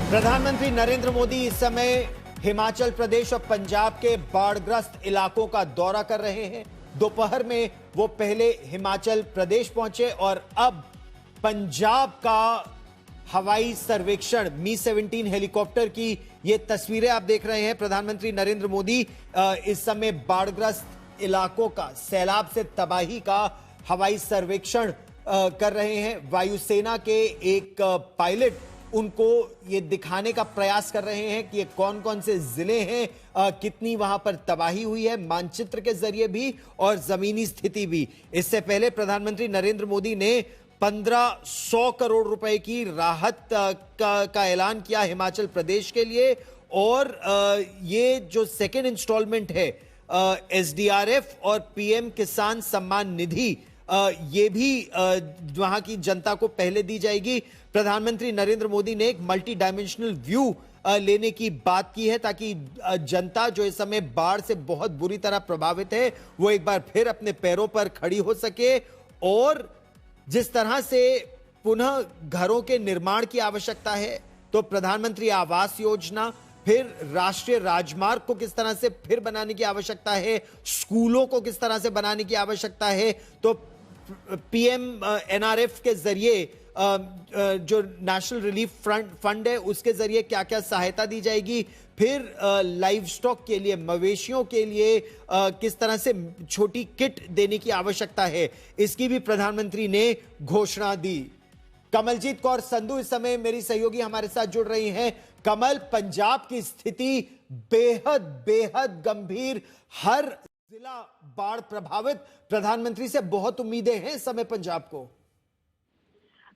प्रधानमंत्री नरेंद्र मोदी इस समय हिमाचल प्रदेश और पंजाब के बाढ़ग्रस्त इलाकों का दौरा कर रहे हैं। दोपहर में वो पहले हिमाचल प्रदेश पहुंचे और अब पंजाब का हवाई सर्वेक्षण मी-17 हेलीकॉप्टर की ये तस्वीरें आप देख रहे हैं। प्रधानमंत्री नरेंद्र मोदी इस समय बाढ़ग्रस्त इलाकों का, सैलाब से तबाही का हवाई सर्वेक्षण कर रहे हैं। वायुसेना के एक पायलट उनको ये दिखाने का प्रयास कर रहे हैं कि ये कौन कौन से जिले हैं, कितनी वहां पर तबाही हुई है, मानचित्र के जरिए भी और जमीनी स्थिति भी। इससे पहले प्रधानमंत्री नरेंद्र मोदी ने 1500 करोड़ रुपए की राहत का ऐलान किया हिमाचल प्रदेश के लिए। और ये जो सेकेंड इंस्टॉलमेंट है एसडीआरएफ और पीएम किसान सम्मान निधि, ये भी वहां की जनता को पहले दी जाएगी। प्रधानमंत्री नरेंद्र मोदी ने एक मल्टी डायमेंशनल व्यू लेने की बात की है ताकि जनता जो इस समय बाढ़ से बहुत बुरी तरह प्रभावित है वो एक बार फिर अपने पैरों पर खड़ी हो सके। और जिस तरह से पुनः घरों के निर्माण की आवश्यकता है, तो प्रधानमंत्री आवास योजना, फिर राष्ट्रीय राजमार्ग को किस तरह से फिर बनाने की आवश्यकता है, स्कूलों को किस तरह से बनाने की आवश्यकता है, तो पीएम एनआरएफ के जरिए जो नेशनल रिलीफ फंड है उसके जरिए क्या क्या सहायता दी जाएगी, फिर लाइव स्टॉक के लिए, मवेशियों के लिए किस तरह से छोटी किट देने की आवश्यकता है, इसकी भी प्रधानमंत्री ने घोषणा दी। कमलजीत कौर संधू इस समय मेरी सहयोगी हमारे साथ जुड़ रही हैं। कमल, पंजाब की स्थिति बेहद बेहद गंभीर, हर जिला बाढ़ प्रभावित। प्रधानमंत्री से बहुत उम्मीदें हैं इस समय पंजाब को।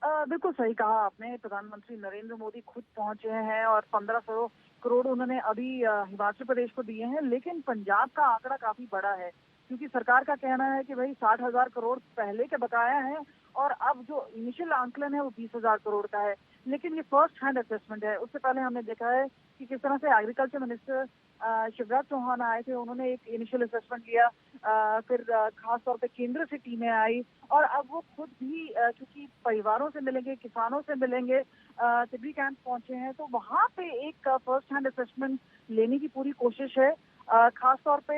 बिल्कुल सही कहा आपने। प्रधानमंत्री नरेंद्र मोदी खुद पहुंचे हैं और 1500 करोड़ उन्होंने अभी हिमाचल प्रदेश को दिए हैं, लेकिन पंजाब का आंकड़ा काफी बड़ा है क्योंकि सरकार का कहना है कि भाई 60,000 करोड़ पहले के बकाया हैं और अब जो इनिशियल आंकलन है वो 20,000 करोड़ का है। लेकिन ये फर्स्ट हैंड असेसमेंट है। उससे पहले हमने देखा है कि किस तरह से एग्रीकल्चर मिनिस्टर शिवराज चौहान आए थे, उन्होंने एक इनिशियल असेसमेंट लिया, फिर खास तौर पे केंद्र से टीमें आई और अब वो खुद भी क्योंकि परिवारों से मिलेंगे, किसानों से मिलेंगे, तिब्बी कैंप पहुंचे हैं, तो वहां पे एक फर्स्ट हैंड असेसमेंट लेने की पूरी कोशिश है। खास तौर पे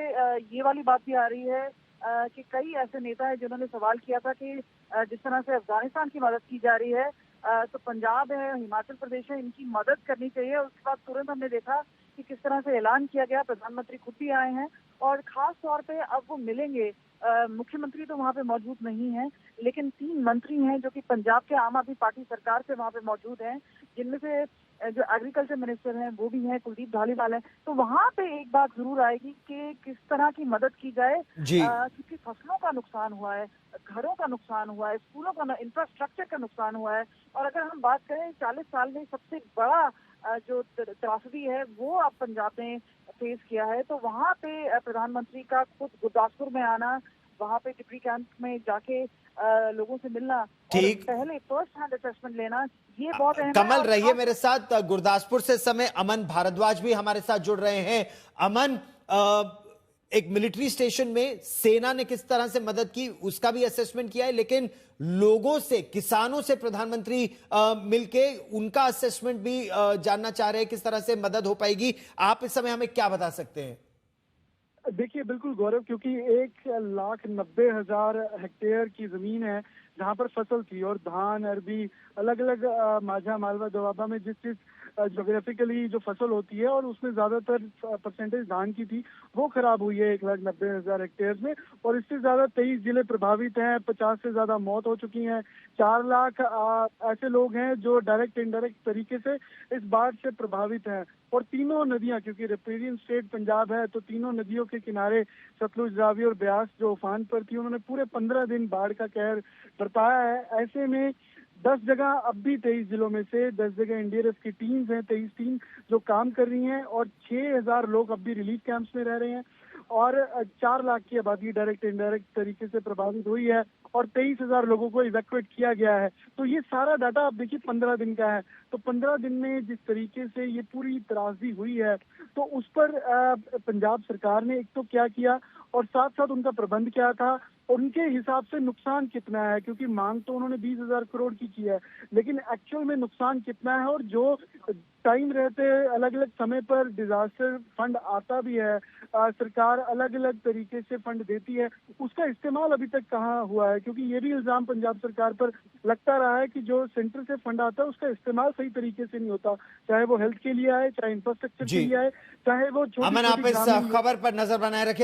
ये वाली बात भी आ रही है कि कई ऐसे नेता हैं जिन्होंने सवाल किया था कि जिस तरह से अफगानिस्तान की मदद की जा रही है, तो पंजाब है, हिमाचल प्रदेश है, इनकी मदद करनी चाहिए। उसके बाद तुरंत हमने देखा कि किस तरह से ऐलान किया गया, प्रधानमंत्री खुद भी आए हैं और खास तौर पे अब वो मिलेंगे। मुख्यमंत्री तो वहाँ पे मौजूद नहीं है, लेकिन 3 मंत्री हैं जो कि पंजाब के आम आदमी पार्टी सरकार से वहाँ पे मौजूद हैं, जिनमें से जो एग्रीकल्चर मिनिस्टर हैं वो भी हैं, कुलदीप धालीवाल है। तो वहाँ पे एक बात जरूर आएगी कि किस तरह की मदद की जाए, क्योंकि फसलों का नुकसान हुआ है, घरों का नुकसान हुआ है, स्कूलों का, इंफ्रास्ट्रक्चर का नुकसान हुआ है। और अगर हम बात करें 40 साल में सबसे बड़ा जो त्रासदी है वो अब पंजाब ने फेस किया है, तो वहाँ पे प्रधानमंत्री का खुद गुरदासपुर में आना, वहाँ पे टिप्पणी कैंप में जाके लोगों से मिलना और पहले फर्स्ट हैंड असेसमेंट लेना, ये बहुत अहम है। कमल, रहिए मेरे साथ। गुरदासपुर से समय अमन भारद्वाज भी हमारे साथ जुड़ रहे हैं। अमन, एक मिलिट्री स्टेशन में सेना ने किस तरह से मदद की उसका भी असेसमेंट किया है, लेकिन लोगों से, किसानों से प्रधानमंत्री मिलके उनका असेसमेंट भी जानना चाह रहे हैं, किस तरह से मदद हो पाएगी। आप इस समय हमें क्या बता सकते हैं? देखिए बिल्कुल गौरव, क्योंकि 1,90,000 हेक्टेयर की जमीन है जहां पर फसल थी और धान, अरबी, अलग अलग माझा, मालवा, दोआबा में जिस ज्योग्राफिकली जो फसल होती है और उसमें ज्यादातर परसेंटेज धान की थी, वो खराब हुई है 1,90,000 हेक्टेयर में। और इससे ज्यादा 23 जिले प्रभावित हैं, 50 से ज्यादा मौत हो चुकी हैं, 4 लाख ऐसे लोग हैं जो डायरेक्ट इनडायरेक्ट तरीके से इस बाढ़ से प्रभावित हैं। और तीनों नदियां, क्योंकि रिपेरियन स्टेट पंजाब है, तो तीनों नदियों के किनारे सतलुज, रावी और ब्यास जो उफान पर थी, उन्होंने पूरे 15 दिन बाढ़ का कहर बरताया है। ऐसे में 10 जगह, अब भी 23 जिलों में से 10 जगह एनडीआरएफ की टीम्स हैं, 23 टीम जो काम कर रही हैं और 6,000 लोग अब भी रिलीफ कैंप्स में रह रहे हैं और 4 लाख की आबादी डायरेक्ट इनडायरेक्ट तरीके से प्रभावित हुई है और 23,000 लोगों को इवैक्यूएट किया गया है। तो ये सारा डाटा आप देखिए 15 दिन का है, तो 15 दिन में जिस तरीके से ये पूरी त्रासदी हुई है, तो उस पर पंजाब सरकार ने एक तो क्या किया और साथ साथ उनका प्रबंध क्या था, उनके हिसाब से नुकसान कितना है, क्योंकि मांग तो उन्होंने 20,000 करोड़ की है, लेकिन एक्चुअल में नुकसान कितना है और जो टाइम रहते अलग अलग समय पर डिजास्टर फंड आता भी है, सरकार अलग अलग तरीके से फंड देती है, उसका इस्तेमाल अभी तक कहाँ हुआ है? क्योंकि ये भी इल्जाम पंजाब सरकार पर लगता रहा है कि जो सेंटर से फंड आता है उसका इस्तेमाल सही तरीके से नहीं होता, चाहे वो हेल्थ के लिए आए, चाहे इंफ्रास्ट्रक्चर के जी लिए आए, चाहे वो अमन, आप छोटी इस छोटी खबर पर नजर बनाए रखें।